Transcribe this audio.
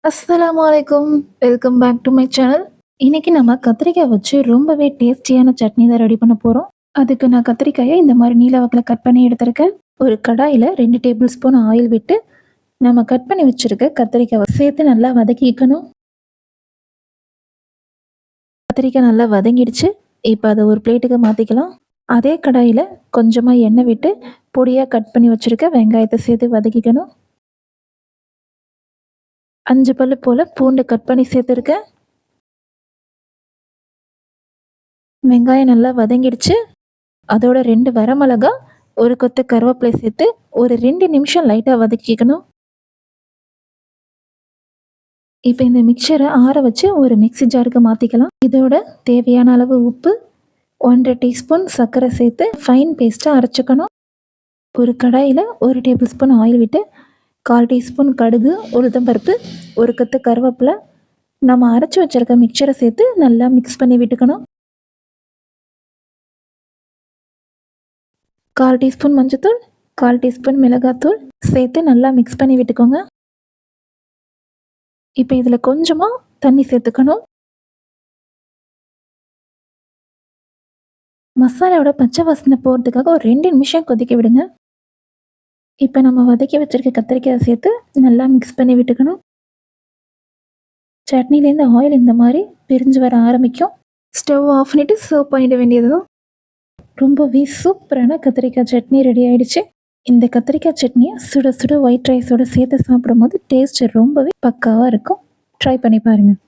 அஸ்ஸலாமு அலைக்கும். Welcome back to my channel. இன்னைக்கு நம்ம கத்திரிக்காய் வச்சு ரொம்பவே டேஸ்டியான சட்னி தான் ரெடி பண்ண போறோம். அதுக்கு நான் கத்திரிக்காயை இந்த மாதிரி நீல வாக்குல கட் பண்ணி எடுத்திருக்கேன். ஒரு கடாயில 2 டேபிள் ஸ்பூன் ஆயில் விட்டு நம்ம கட் பண்ணி வச்சிருக்க கத்திரிக்காவை சேர்த்து நல்லா வதக்கிக்கணும். கத்திரிக்காய் நல்லா வதங்கிடுச்சு. இப்போ அதை ஒரு பிளேட்டுக்கு மாத்திக்கலாம். அதே கடாயில கொஞ்சமா எண்ணெய் விட்டு பொடியா கட் பண்ணி வச்சிருக்க வெங்காயத்தை சேர்த்து வதக்கிக்கணும். 5 பல்லு போல பூண்டு கட் பண்ணி சேர்த்துருக்கேன். வெங்காயம் நல்லா வதங்கிடுச்சு. அதோட 2 வரமிளகா, ஒரு கொத்து கருவேப்பிலை சேர்த்து ஒரு 2 நிமிஷம் லைட்டா வதக்கிக்கணும். இப்போ இந்த மிக்சரை ஆற வச்சு ஒரு மிக்ஸி ஜாருக்கு மாத்திக்கலாம். இதோட தேவையான அளவு உப்பு, 1 1/2 டீஸ்பூன் சர்க்கரை சேர்த்து ஃபைன் பேஸ்ட்டா அரைச்சுக்கணும். ஒரு கடாயில 1 டேபிள் ஸ்பூன் ஆயில் விட்டு 1/4 டீஸ்பூன் கடுகு, உளுத்தம்பருப்பு, ஒரு கொத்து கருவேப்பிலை, நம்ம அரைச்சு வச்சிருக்க மிக்சரை சேர்த்து நல்லா மிக்ஸ் பண்ணி விட்டுக்கணும். 1/4 டீஸ்பூன் மஞ்சத்தூள், 1/4 டீஸ்பூன் மிளகாத்தூள் சேர்த்து நல்லா மிக்ஸ் பண்ணி விட்டுக்கோங்க. இப்போ இதில் கொஞ்சமாக தண்ணி சேர்த்துக்கணும். மசாலாவோட பச்சை வாசனை போகிறதுக்காக ஒரு 2 நிமிஷம் கொதிக்க விடுங்க. இப்போ நம்ம வதக்கி வச்சிருக்க கத்திரிக்காயை சேர்த்து நல்லா மிக்ஸ் பண்ணி விட்டுக்கணும். சட்னிலேருந்து ஆயில் இந்த மாதிரி பிரிஞ்சு வர ஆரம்பிக்கும். ஸ்டவ் ஆஃப் பண்ணிவிட்டு சர்வ் பண்ணிட வேண்டியது தான். ரொம்பவே சூப்பரான கத்திரிக்காய் சட்னி ரெடி ஆயிடுச்சு. இந்த கத்திரிக்காய் சட்னியை சுட சுட ஒயிட் ரைஸோட சேர்த்து சாப்பிடும் போது டேஸ்ட் ரொம்பவே பக்காவாக இருக்கும். ட்ரை பண்ணி பாருங்கள்.